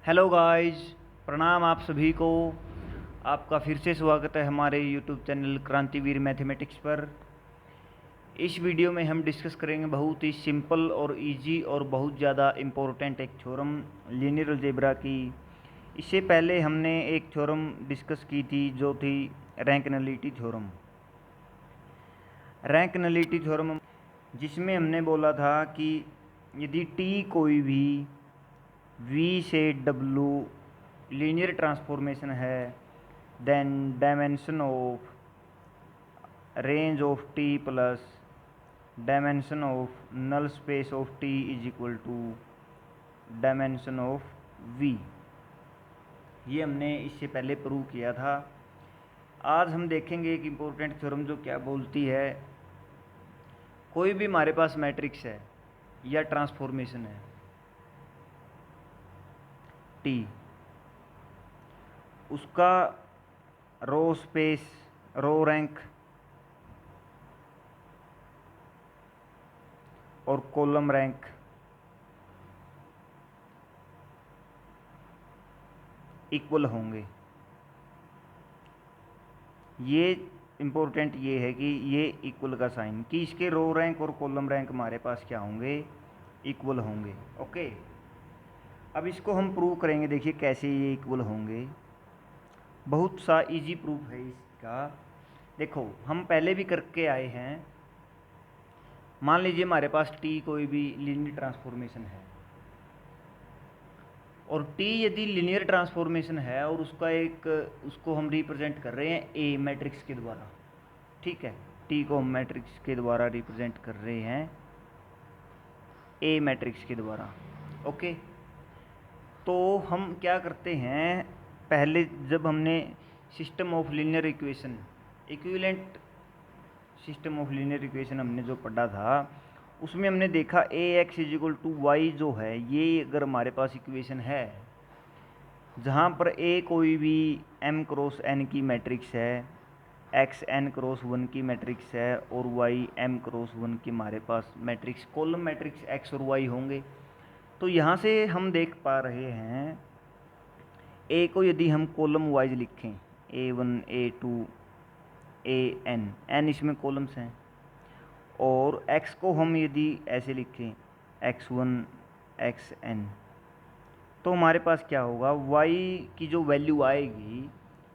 Hello guys, प्रणाम आप सभी को। आपका फिर से स्वागत है हमारे यूट्यूब चैनल क्रांतिवीर मैथमेटिक्स पर। इस वीडियो में हम डिस्कस करेंगे बहुत ही सिंपल और इजी और बहुत ज़्यादा इम्पोर्टेंट एक थ्योरम लीनियर अलजेब्रा की। इससे पहले हमने एक थ्योरम डिस्कस की थी जो थी rank nullity theorem. Rank nullity theorem जिसमें हमने बोला था कि यदि टी कोई भी V से W लीनियर ट्रांसफॉर्मेशन है, then dimension of range of T plus dimension of null space of T is equal to dimension of V। ये हमने इससे पहले प्रूव किया था। आज हम देखेंगे एक इम्पोर्टेंट थ्योरम जो क्या बोलती है, कोई भी हमारे पास मैट्रिक्स है या ट्रांसफॉर्मेशन है T, उसका रो स्पेस, रो रैंक और कॉलम रैंक इक्वल होंगे। ये इम्पोर्टेंट ये है कि ये इक्वल का साइन कि इसके रो रैंक और कॉलम रैंक हमारे पास क्या होंगे, इक्वल होंगे। ओके, अब इसको हम प्रूव करेंगे। देखिए कैसे ये इक्वल होंगे, बहुत सा इजी प्रूफ है इसका। देखो हम पहले भी करके आए हैं। मान लीजिए हमारे पास टी कोई भी लीनियर ट्रांसफॉर्मेशन है और टी यदि लीनियर ट्रांसफॉर्मेशन है और उसको हम रिप्रेजेंट कर रहे हैं ए मैट्रिक्स के द्वारा। ठीक है, टी को हम मैट्रिक्स के द्वारा रिप्रेजेंट कर रहे हैं ए मैट्रिक्स के द्वारा। ओके, तो हम क्या करते हैं, पहले जब हमने system of linear equation, equivalent system of linear equation हमने जो पढ़ा था, उसमें हमने देखा A X is equal to Y जो है, ये अगर हमारे पास इक्वेशन है जहाँ पर ए कोई भी एम क्रॉस एन की मैट्रिक्स है, एक्स एन क्रॉस वन की मैट्रिक्स है और वाई एम क्रॉस वन की हमारे पास मैट्रिक्स कॉलम मैट्रिक्स एक्स और वाई होंगे। तो यहाँ से हम देख पा रहे हैं ए को यदि हम कॉलम वाइज लिखें, A one A two A N, N इसमें कॉलम्स हैं, और एक्स को हम यदि ऐसे लिखें एक्स वन एक्स एन, तो हमारे पास क्या होगा, y की जो वैल्यू आएगी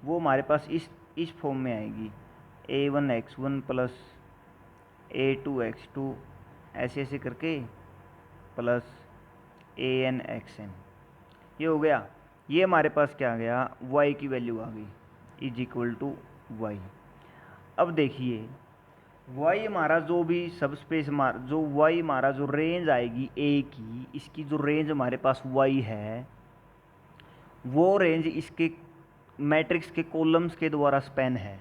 वो हमारे पास इस फॉर्म में आएगी, A one X one plus A two X two ऐसे ऐसे करके plus A N X N. ये हो गया, ये हमारे पास क्या आ गया, y की वैल्यू आ गई इज इक्वल टू वाई। अब देखिए y हमारा जो भी सब स्पेस जो y हमारा जो रेंज आएगी a की, इसकी जो रेंज हमारे पास y है वो रेंज इसके मैट्रिक्स के कॉलम्स के द्वारा स्पैन है।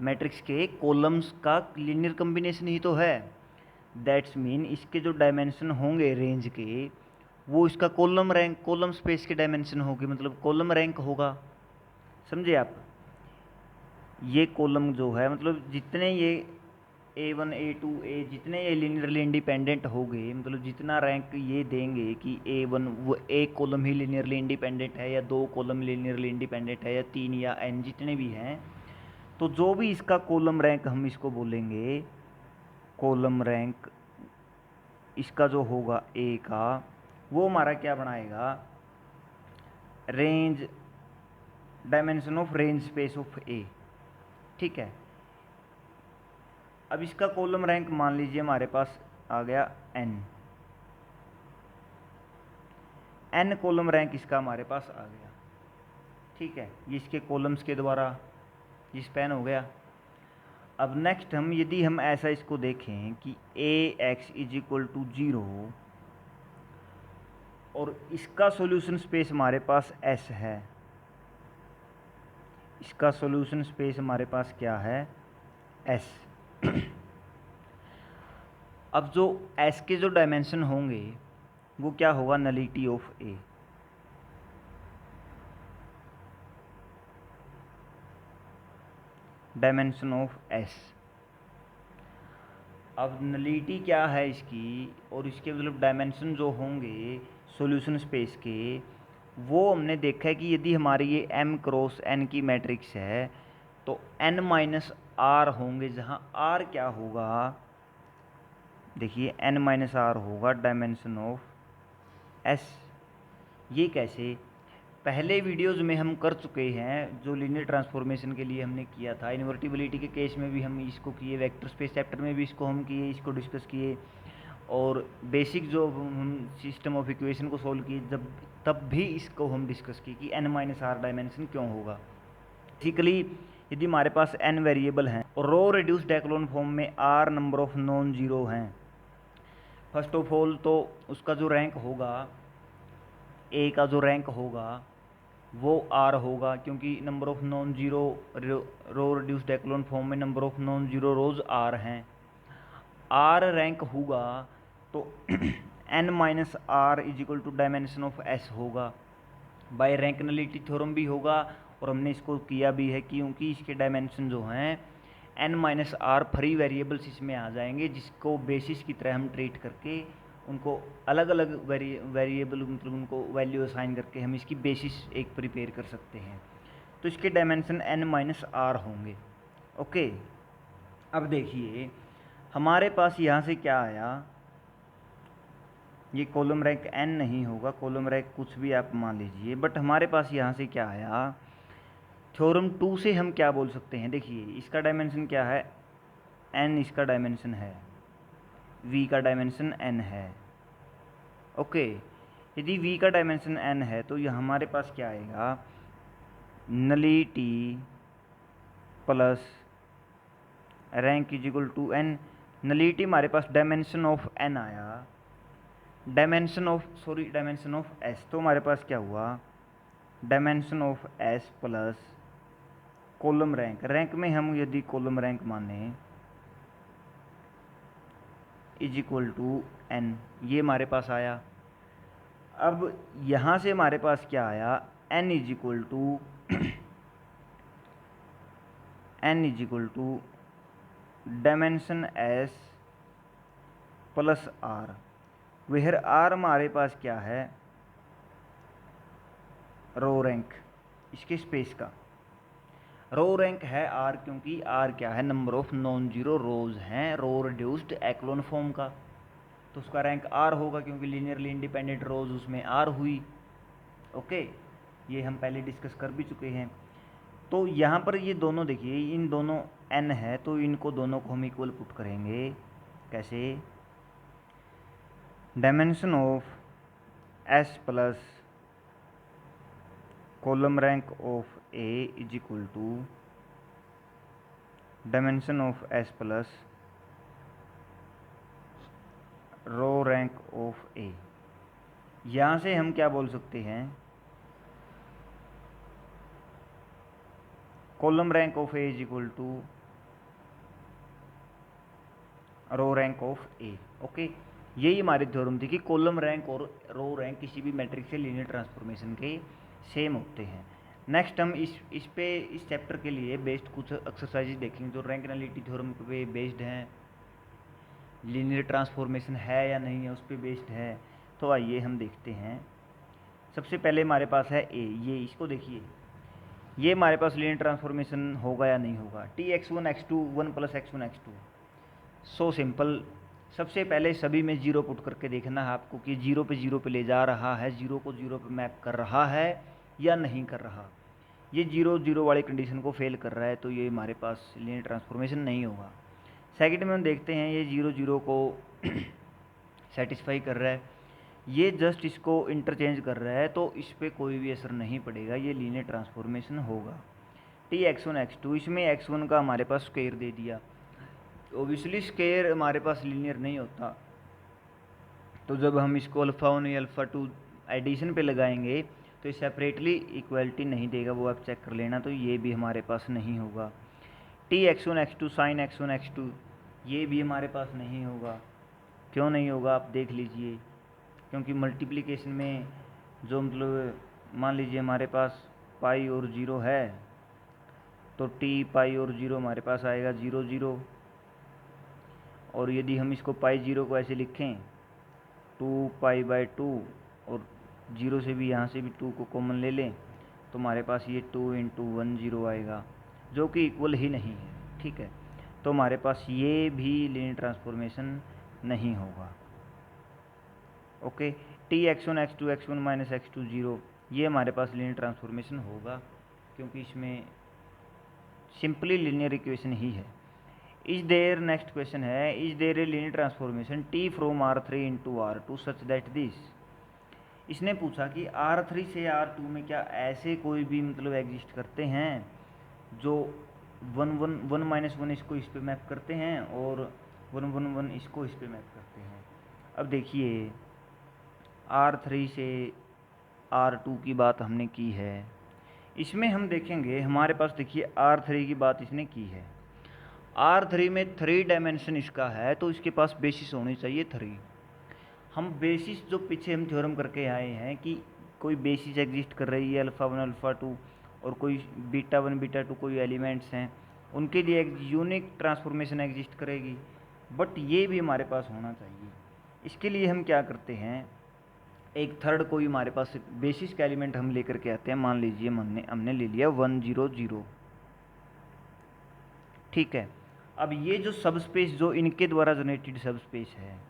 मैट्रिक्स के कॉलम्स का लीनियर कॉम्बिनेशन ही तो है। दैट्स मीन इसके जो डायमेंशन होंगे रेंज के, वो इसका कॉलम रैंक, कॉलम स्पेस के डायमेंशन होगी, मतलब कॉलम रैंक होगा। समझे आप? ये कॉलम जो है मतलब जितने ये ए वन ए टू ए जितने ये लीनियरली इंडिपेंडेंट हो गए, मतलब जितना रैंक ये देंगे कि ए वन वो एक कॉलम ही लीनियरली इंडिपेंडेंट है या दो कॉलम लीनियरली इंडिपेंडेंट है या तीन या एन जितने भी हैं, तो जो भी इसका कॉलम रैंक हम इसको बोलेंगे, कॉलम रैंक इसका जो होगा ए का, वो हमारा क्या बनाएगा, range, dimension of range space of A. ठीक है, अब इसका कॉलम रैंक मान लीजिए हमारे पास आ गया n, n कॉलम रैंक इसका हमारे पास आ गया। ठीक है, ये इसके कॉलम्स के द्वारा ये स्पैन हो गया। अब नेक्स्ट हम यदि हम ऐसा इसको देखें कि A X is equal to zero और इसका सॉल्यूशन स्पेस हमारे पास s है, इसका सॉल्यूशन स्पेस हमारे पास क्या है, s। अब जो s के जो डायमेंशन होंगे वो क्या होगा, nullity of A. Dimension of s। अब नलिटी क्या है इसकी, और इसके मतलब डायमेंशन जो होंगे सॉल्यूशन स्पेस के, वो हमने देखा है कि यदि हमारी ये m क्रॉस n की मैट्रिक्स है तो n माइनस आर होंगे, जहाँ r क्या होगा, देखिए n माइनस आर होगा डायमेंशन ऑफ s। ये कैसे, पहले वीडियोज़ में हम कर चुके हैं, जो लीनियर ट्रांसफॉर्मेशन के लिए हमने किया था। इन्वर्टिबिलिटी के केस में भी हम इसको किए, वेक्टर स्पेस चैप्टर में भी इसको हम किए, इसको डिस्कस किए, और बेसिक जो हम सिस्टम ऑफ इक्वेशन को सॉल्व किए जब, तब भी इसको हम डिस्कस किए कि n माइनस आर डायमेंशन क्यों होगा। बेसिकली यदि हमारे पास n वेरिएबल हैं और रो रिड्यूस्ड एक्लोन फॉर्म में r number of non zero हैं, फर्स्ट ऑफ ऑल तो उसका जो रैंक होगा, a का जो रैंक होगा वो r होगा, क्योंकि number of non zero row reduced echelon form में number of non zero rows r हैं। r रैंक होगा तो n minus R is equal to dimension of s होगा। बाय रैंक नलिटी थ्योरम भी होगा, और हमने इसको किया भी है क्योंकि इसके डायमेंशन जो हैं n minus R free variables इसमें आ जाएंगे, जिसको बेसिस की तरह हम ट्रीट करके उनको अलग अलग वेरिएबल मतलब उनको वैल्यू असाइन करके हम इसकी बेसिस एक प्रिपेयर कर सकते हैं। तो इसके डायमेंशन n माइनस आर होंगे। ओके, अब देखिए हमारे पास यहाँ से क्या आया, ये कॉलम रैंक n नहीं होगा, कॉलम रैंक कुछ भी आप मान लीजिए, बट हमारे पास यहाँ से क्या आया, थ्योरम 2 से हम क्या बोल सकते हैं, देखिए इसका डायमेंशन क्या है, n इसका डायमेंशन है, v का डायमेंशन n है। ओके, यदि v का डायमेंशन n है तो यह हमारे पास क्या आएगा, nullity plus rank is equal to n। Nullity हमारे पास डायमेंशन ऑफ n आया, डायमेंशन ऑफ s, तो हमारे पास क्या हुआ, dimension of s plus column rank, rank में हम यदि कॉलम रैंक माने इज इक्वल टू n, ये हमारे पास आया। अब यहाँ से हमारे पास क्या आया, n is equal to dimension s plus r, where r हमारे पास क्या है, रो रैंक इसके स्पेस का, रो रैंक है r, क्योंकि r क्या है, नंबर ऑफ नॉन जीरो रोज हैं रो रिड्यूस्ड एक्लोन फॉर्म का, तो उसका रैंक r होगा, क्योंकि लीनियरली इंडिपेंडेंट रोज उसमें r हुई। ओके, ये हम पहले डिस्कस कर भी चुके हैं। तो यहाँ पर ये दोनों देखिए, इन दोनों n है तो इनको दोनों को हम इक्वल पुट करेंगे, कैसे, dimension of s plus column rank of a is equal to dimension of s plus row rank of a। यहाँ से हम क्या बोल सकते हैं, column rank of a is equal to row rank of a। Okay, यही हमारी theorem थी कि कॉलम रैंक और रो रैंक किसी भी मैट्रिक्स से लीनियर ट्रांसफॉर्मेशन के सेम होते हैं। नेक्स्ट हम इस चैप्टर के लिए बेस्ड कुछ एक्सरसाइजेज देखेंगे जो रैंक नलिटी थ्योरम पे बेस्ड हैं, लीनियर ट्रांसफॉर्मेशन है या नहीं है उस पर बेस्ड है। तो आइए हम देखते हैं। सबसे पहले हमारे पास है ए, ये इसको देखिए, ये हमारे पास लीनियर ट्रांसफॉर्मेशन होगा या नहीं होगा, T X one X two one plus X one X two, so simple. सबसे पहले सभी में जीरो पुट करके देखना है आपको कि जीरो पे ले जा रहा है, जीरो को जीरो पे मैप कर रहा है या नहीं कर रहा। ये जीरो जीरो वाली कंडीशन को फेल कर रहा है तो ये हमारे पास लीनियर ट्रांसफॉर्मेशन नहीं होगा। सेकंड में हम देखते हैं ये जीरो जीरो को सेटिस्फाई कर रहा है, ये जस्ट इसको इंटरचेंज कर रहा है तो इस पर कोई भी असर नहीं पड़ेगा, ये लीनियर ट्रांसफॉर्मेशन होगा। T X one X two, इसमें एक्स वन का हमारे पास स्क्वायर दे दिया, ओबियसली स्क्वायर हमारे पास लीनियर नहीं होता, तो जब हम इसको अल्फ़ा वन या अल्फ़ा टू एडिशन पे लगाएंगे तो ये सेपरेटली इक्वलिटी नहीं देगा, वो आप चेक कर लेना। तो ये भी हमारे पास नहीं होगा। T X one X two sine X one X two, ये भी हमारे पास नहीं होगा। क्यों नहीं होगा आप देख लीजिए, क्योंकि मल्टीप्लिकेशन में जो मतलब मान लीजिए हमारे पास पाई और ज़ीरो है तो टी पाई और ज़ीरो हमारे पास आएगा ज़ीरो ज़ीरो, और यदि हम इसको पाई ज़ीरो को ऐसे लिखें 2 पाई बाई 2 और जीरो से भी यहाँ से भी 2 को कॉमन ले लें तो हमारे पास ये 2 इंटू 1 0 आएगा, जो कि इक्वल ही नहीं है। ठीक है, तो हमारे पास ये भी लीनियर ट्रांसफॉर्मेशन नहीं होगा। Okay, T x1 x2 x1 minus x2 0, ये हमारे पास लीनियर ट्रांसफॉर्मेशन होगा, क्योंकि इसमें सिंपली लीनियर इक्वेशन ही है। इज देयर, नेक्स्ट क्वेश्चन है, is there a linear transformation T from R3 into R2 such that this. इसने पूछा कि R3 से R2 में क्या ऐसे कोई भी मतलब एग्जिस्ट करते हैं जो 1 माइनस 1 इसको इस पे मैप करते हैं और 1 1 1 इसको इस पे मैप करते हैं। अब देखिए, R3 से R2 की बात हमने की है, इसमें हम देखेंगे हमारे पास, देखिए R3 की बात इसने की है, R3 में 3 डायमेंशन इसका है, तो इसके पास बेसिस होनी चाहिए 3। हम बेसिस जो पीछे हम थ्योरम करके आए हैं कि कोई बेसिस एग्जिस्ट कर रही है अल्फ़ा 1 अल्फ़ा 2 और कोई बीटा 1 बीटा 2 कोई एलिमेंट्स हैं, उनके लिए एक यूनिक ट्रांसफॉर्मेशन एग्जिस्ट करेगी, बट ये भी हमारे पास होना चाहिए। इसके लिए हम क्या करते हैं, एक थर्ड कोई हमारे पास बेसिस का एलिमेंट हम लेकर के आते हैं। मान लीजिए हमने ले लिया 1 0 0। ठीक है, अब ये जो सब स्पेस जो इनके द्वारा जनरेटेड सब स्पेस है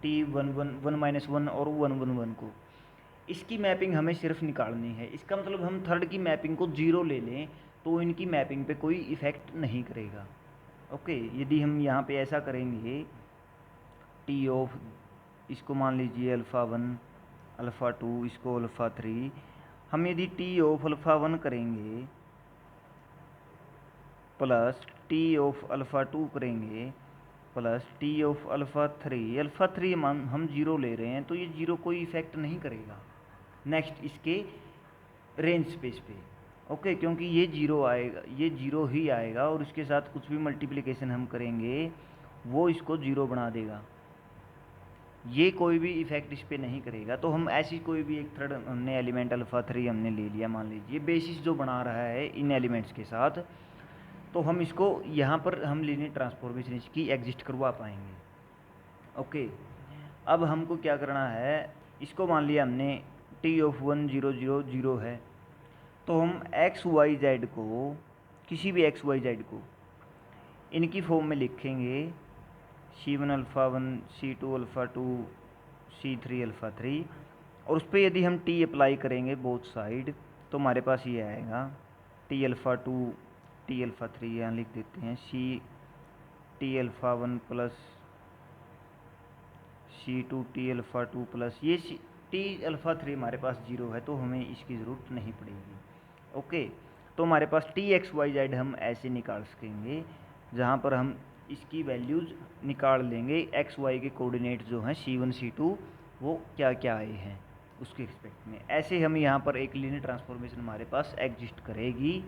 T 1 माइनस 1 और 1 1 1 को, इसकी मैपिंग हमें सिर्फ निकालनी है। इसका मतलब हम थर्ड की मैपिंग को 0 ले लें तो इनकी मैपिंग पे कोई इफ़ेक्ट नहीं करेगा। ओके, यदि हम यहाँ पे ऐसा करेंगे, टी ऑफ, इसको मान लीजिए अल्फ़ा 1 अल्फ़ा 2, इसको अल्फ़ा 3, हम यदि टी ऑफ अल्फ़ा 1 करेंगे प्लस टी ऑफ अल्फ़ा 2 करेंगे plus T of alpha 3, alpha 3 हम 0 ले रहे हैं तो ये 0 कोई इफ़ेक्ट नहीं करेगा नेक्स्ट इसके रेंज स्पेस पे। ओके, क्योंकि ये 0 आएगा, ये 0 ही आएगा और इसके साथ कुछ भी मल्टीप्लिकेशन हम करेंगे वो इसको 0 बना देगा, ये कोई भी इफ़ेक्ट इस पर नहीं करेगा। तो हम ऐसी कोई भी एक थर्ड हमने एलिमेंट अल्फ़ा 3 हमने ले लिया, मान लीजिए बेसिस जो बना रहा है इन एलिमेंट्स के साथ, तो हम इसको यहाँ पर हम लीनियर ट्रांसफॉर्मेशन इसकी एग्जिस्ट करवा पाएंगे। ओके, अब हमको क्या करना है, इसको मान लिया हमने टी ऑफ 1 0 0 0 है, तो हम एक्स वाई जेड को, किसी भी एक्स वाई जेड को इनकी फॉर्म में लिखेंगे, C1 alpha 1 C2 alpha 2 C3 alpha 3, और उस पर यदि हम टी अप्लाई करेंगे बोथ साइड तो हमारे पास ये आएगा टी अल्फ़ा 2 टी अल्फ़ा 3, यहाँ लिख देते हैं C T alpha 1 plus C2 T alpha 2 plus ये टी अल्फ़ा 3 हमारे पास 0 है तो हमें इसकी ज़रूरत नहीं पड़ेगी। ओके, तो हमारे पास टी एक्स वाई जेड हम ऐसे निकाल सकेंगे, जहाँ पर हम इसकी वैल्यूज़ निकाल लेंगे, एक्स वाई के कोऑर्डिनेट जो हैं C1 C2 वो क्या क्या आए हैं उसके रिस्पेक्ट में। ऐसे हम यहाँ पर एक लीनियर ट्रांसफॉर्मेशन हमारे पास एग्जिस्ट करेगी।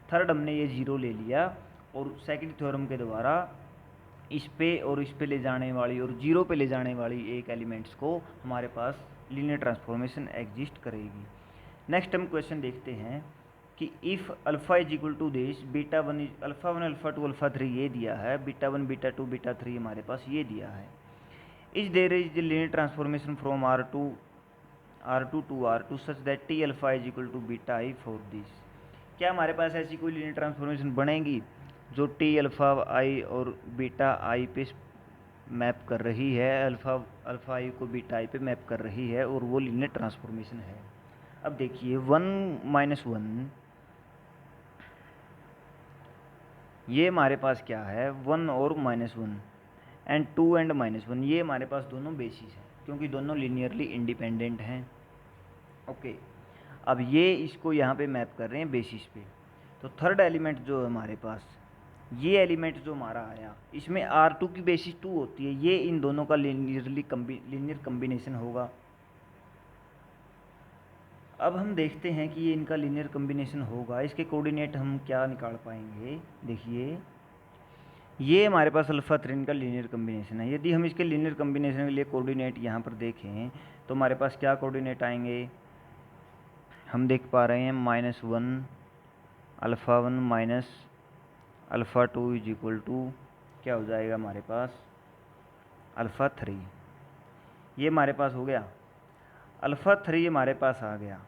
थर्ड हमने ये 0 ले लिया और सेकंड थ्योरम के द्वारा इस पे और इस पे ले जाने वाली और 0 पे ले जाने वाली एक एलिमेंट्स को हमारे पास लीनियर ट्रांसफॉर्मेशन एग्जिस्ट करेगी। नेक्स्ट हम क्वेश्चन देखते हैं कि if alpha is equal to this, beta 1 alpha 1 alpha 2 alpha 3 ये दिया है, बीटा 1 बीटा 2 बीटा 3 हमारे पास ये दिया है। Is there is the linear transformation from R2 to R2 such that T alpha is equal to beta I for this. क्या हमारे पास ऐसी कोई लीनियर ट्रांसफॉर्मेशन बनेगी जो टी अल्फ़ा आई और बीटा आई पे मैप कर रही है, अल्फ़ा आई को बीटा आई पे मैप कर रही है और वो लीनियर ट्रांसफॉर्मेशन है। अब देखिए 1 माइनस 1, ये हमारे पास क्या है 1 और माइनस 1 एंड 2 एंड माइनस 1, ये हमारे पास दोनों बेसिस हैं क्योंकि दोनों लीनियरली इंडिपेंडेंट हैं। ओके, अब ये इसको यहाँ पे मैप कर रहे हैं बेसिस पे। तो थर्ड एलिमेंट जो है हमारे पास, ये एलिमेंट जो हमारा आया इसमें R2 की बेसिस 2 होती है, ये इन दोनों का लीनियर कम्बिनेशन होगा। अब हम देखते हैं कि ये इनका लीनियर कम्बिनेशन होगा, इसके कोऑर्डिनेट हम क्या निकाल पाएंगे। देखिए ये हमारे पास अल्फ़ा 3 का लीनियर कम्बिनेशन है, यदि हम इसके लीनियर कम्बिनेशन के लिए कोऑर्डिनेट यहाँ पर देखें तो हमारे पास क्या कोऑर्डिनेट आएंगे, हम देख पा रहे हैं -1 alpha 1 minus alpha 2 is equal to क्या हो जाएगा हमारे पास अल्फ़ा 3, ये हमारे पास हो गया। अल्फ़ा 3 हमारे पास आ गया,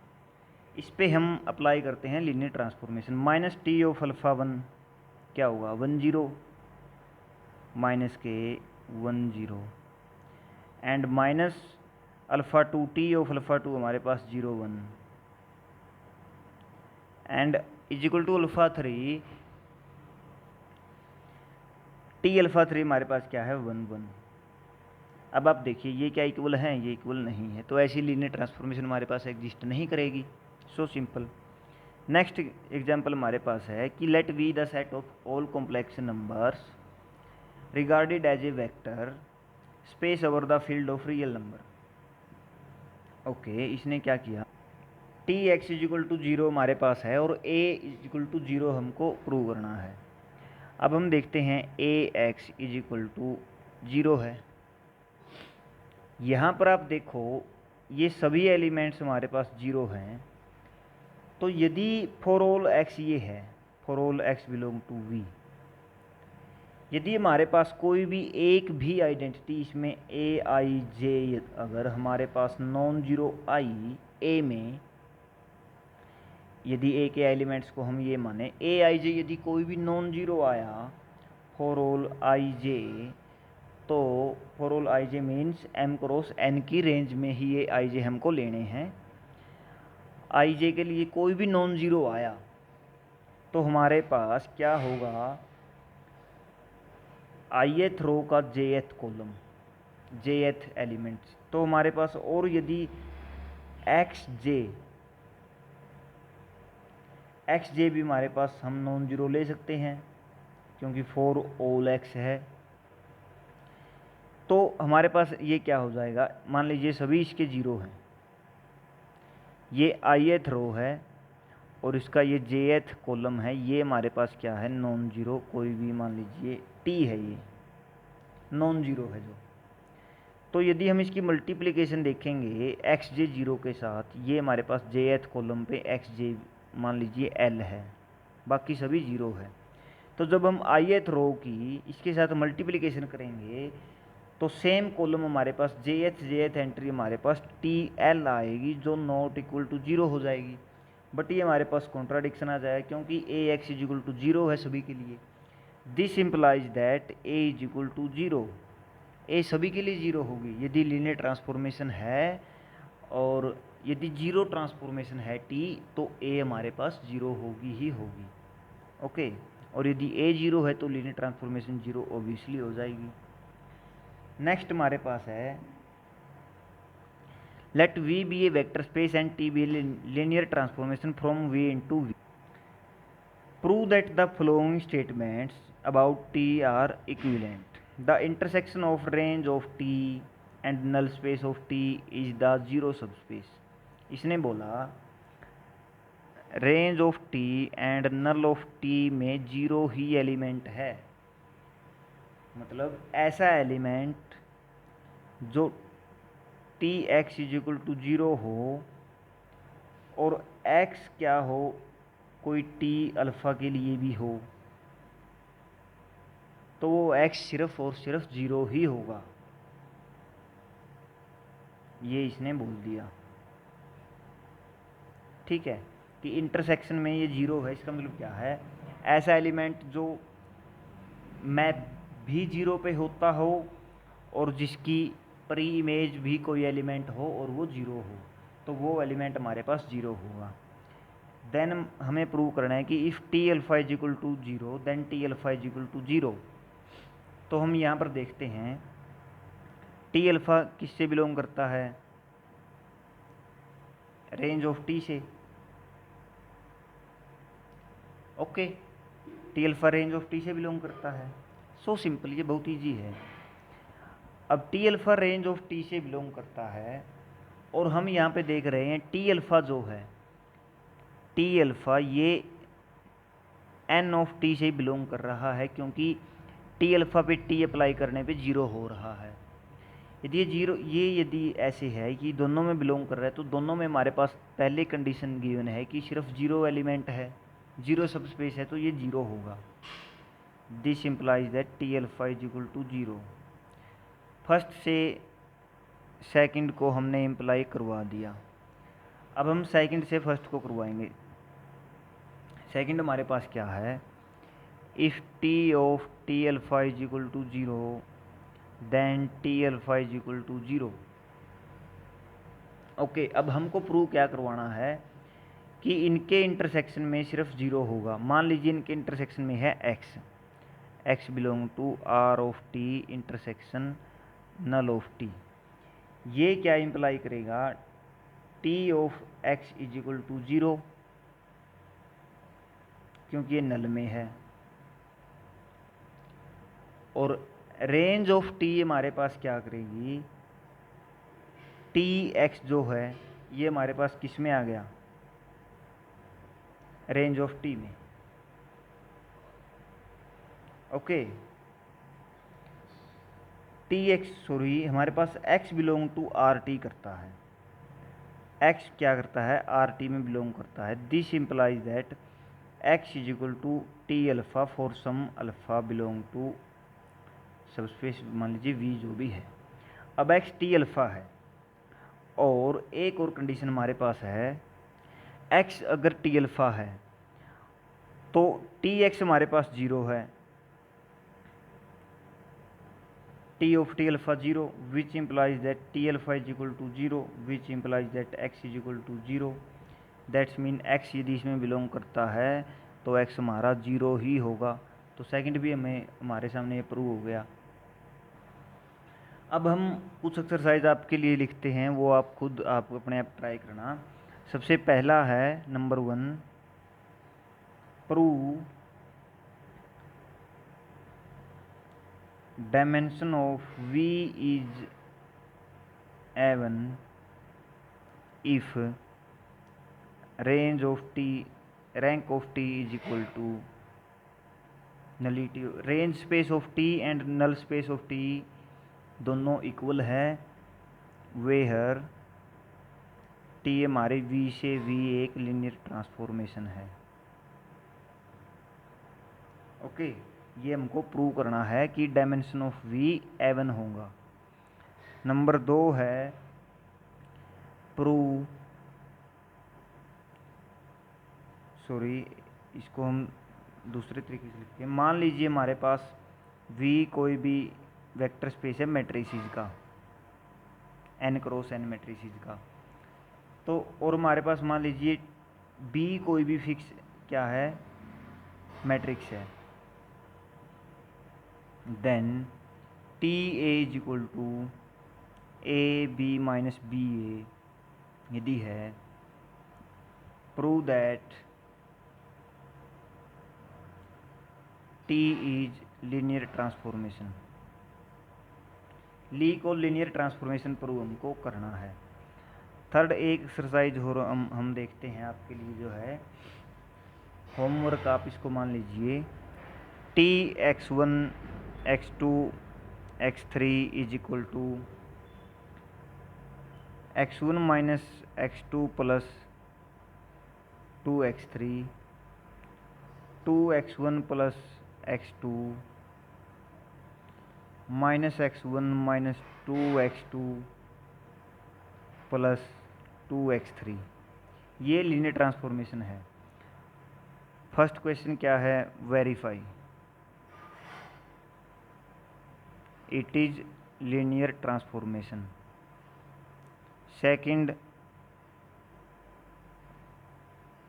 इस पे हम अप्लाई करते हैं linear transformation. Minus T of alpha 1 क्या होगा 1 0 माइनस के 1 0 and minus alpha 2 T of alpha 2 हमारे पास 0 1 and is equal to alpha 3 T alpha 3 हमारे पास क्या है 1 1। अब आप देखिए ये क्या इक्वल है, ये इक्वल नहीं है, तो ऐसी लीनियर ट्रांसफॉर्मेशन हमारे पास एग्जिस्ट नहीं करेगी। So simple. नेक्स्ट एग्जांपल हमारे पास है कि let V the set of all complex numbers regarded as a vector space over the field of real number. Okay, इसने क्या किया, T X is equal to 0 हमारे पास है और ए इज इक्वल टू 0 हमको प्रूव करना है। अब हम देखते हैं ए एक्स इज इक्वल टू 0 है। यहाँ पर आप देखो ये सभी एलिमेंट्स हमारे पास 0 हैं, तो यदि फॉर ऑल एक्स ये है, for all X belong to V, यदि हमारे पास कोई भी एक भी आइडेंटिटी इसमें ए आई जे अगर हमारे पास नॉन जीरो आई ए में, यदि ए के एलिमेंट्स को हम ये माने ए आई जे, यदि कोई भी नॉन जीरो आया फॉर ऑल आई जे, तो for all I J means M cross N की रेंज में ही ये आई जे हमको लेने हैं। आई जे के लिए कोई भी नॉन जीरो आया तो हमारे पास क्या होगा, आई एथ रो का जे एथ कॉलम, जे एथ एलिमेंट्स, तो हमारे पास, और यदि एक्स जे भी हमारे पास हम नॉन जीरो ले सकते हैं क्योंकि फॉर ऑल एक्स है, तो हमारे पास ये क्या हो जाएगा, मान लीजिए सभी इसके जीरो हैं, ये आई एथ रो है और इसका ये जे एथ कॉलम है, ये हमारे पास क्या है नॉन जीरो, कोई भी मान लीजिए टी है, ये नॉन जीरो है जो, तो यदि हम इसकी मल्टीप्लिकेशन देखेंगे एक्स जे जीरो के साथ, ये हमारे पास जे एथ कॉलम पे एक्स जे मान लीजिए एल है, बाकी सभी जीरो है, तो जब हम आई एथ रो की इसके साथ मल्टीप्लिकेशन करेंगे तो सेम कॉलम हमारे पास जे एथ एंट्री हमारे पास टी एल आएगी जो नॉट इक्वल टू जीरो हो जाएगी। बट ये हमारे पास कॉन्ट्राडिक्शन आ जाएगा क्योंकि A X is equal to zero है सभी के लिए। This implies that A is equal to zero, A सभी के लिए जीरो होगी यदि लीनियर ट्रांसफॉर्मेशन है, और यदि जीरो ट्रांसफॉर्मेशन है टी तो ए हमारे पास जीरो होगी ही होगी। ओके, और यदि ए जीरो है तो लीनियर ट्रांसफॉर्मेशन जीरो ऑब्वियसली हो जाएगी। नेक्स्ट हमारे पास है let V be a vector space and T be linear transformation from V into V. Prove that the following statements about T are equivalent. The intersection of range of T and null space of T is the zero subspace. इसने बोला range of T and null of T में zero ही element है, मतलब ऐसा element जो T X is equal to zero हो और एक्स क्या हो, कोई टी अल्फ़ा के लिए भी हो, तो वो एक्स सिर्फ और सिर्फ जीरो ही होगा, ये इसने बोल दिया। ठीक है, कि इंटरसेक्शन में ये जीरो है, इसका मतलब क्या है, ऐसा एलिमेंट जो मैप भी जीरो पे होता हो और जिसकी प्री इमेज भी कोई एलिमेंट हो और वो जीरो हो, तो वो एलिमेंट हमारे पास जीरो होगा। देन हमें प्रूव करना है कि if T alpha is equal to zero then T alpha is equal to zero. तो हम यहाँ पर देखते हैं टी अल्फ़ा किससे बिलोंग करता है, रेंज ऑफ टी से। Okay, T alpha range of T से बिलोंग करता है। सो सिंपल, ये बहुत ईजी है। अब T alpha range of T से बिलोंग करता है और हम यहाँ पे देख रहे हैं टी अल्फ़ा जो है, टी अल्फ़ा ये एन ऑफ टी से बिलोंग कर रहा है क्योंकि टी अल्फ़ा पे टी अप्लाई करने पे जीरो हो रहा है। यदि ये जीरो, ये यदि ऐसे है कि दोनों में बिलोंग कर रहा है तो दोनों में हमारे पास पहले कंडीशन गिवन है कि सिर्फ जीरो एलिमेंट है, जीरो सब स्पेस है, तो ये जीरो होगा। This implies that T alpha is equal to zero. First से सेकंड को हमने इम्प्लाई करवा दिया। अब हम सेकंड से फर्स्ट को करवाएंगे। सेकंड हमारे पास क्या है, if T of T alpha is equal to 0 then T alpha is equal to 0। Okay, अब हमको प्रूव क्या करवाना है कि इनके इंटरसेक्शन में सिर्फ 0 होगा। मान लीजिए इनके इंटरसेक्शन में है x belong to r of t intersection null of t। ये क्या इंप्लाई करेगा, t of x is equal to 0, क्योंकि ये नल में है। और रेंज ऑफ t हमारे पास क्या करेगी, tx जो है ये हमारे पास किस में आ गया, रेंज ऑफ t में। ओके, सॉरी हमारे पास x belong to R T करता है, x क्या करता है, आर टी में बिलोंग करता है। This implies that x is equal to T alpha for some alpha belong to subspace, मान लीजिए v जो भी है। अब x टी अल्फ़ा है, और एक और कंडीशन हमारे पास है, x अगर टी अल्फ़ा है तो टी एक्स हमारे पास 0 है, T of T alpha 0, which implies that T alpha is equal to 0, which implies that x is equal to 0। That's mean x यदि इसमें बिलोंग करता है तो x हमारा 0 ही होगा। तो सेकंड भी हमारे सामने ये प्रूव हो गया। अब हम कुछ एक्सरसाइज आपके लिए लिखते हैं, वो आप खुद आप अपने आप ट्राई करना। सबसे पहला है number 1, prove dimension of v is even if range of t rank of t is equal to nullity, range space of t and null space of t दोनों इक्वल है, वेयर t हमारे v से v एक linear transformation है। Okay, ये हमको prove करना है कि डायमेंशन ऑफ v एवन होगा। नंबर 2 है, प्रूव, सॉरी इसको हम दूसरे तरीके से लिखते हैं। मान लीजिए हमारे पास v कोई भी वेक्टर स्पेस है मैट्रिसेस का, n क्रॉस n मैट्रिसेस का, तो और हमारे पास मान लीजिए b कोई भी फिक्स क्या है, मैट्रिक्स है, then T A is equal to A B minus B A यदि है, prove that T is linear transformation. ली को लीनियर ट्रांसफॉर्मेशन प्रूव हमको करना है। थर्ड एक एक्सरसाइज हो हम देखते हैं आपके लिए, जो है होमवर्क, आप इसको मान लीजिए, T x1 x2 x3 is equal to x1 minus x2 plus 2x3, 2x1 plus x2 minus x1 minus 2x2 plus 2x3, ये लीनियर ट्रांसफॉर्मेशन है। फर्स्ट क्वेश्चन क्या है, verify it is linear transformation. Second,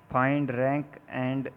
find rank and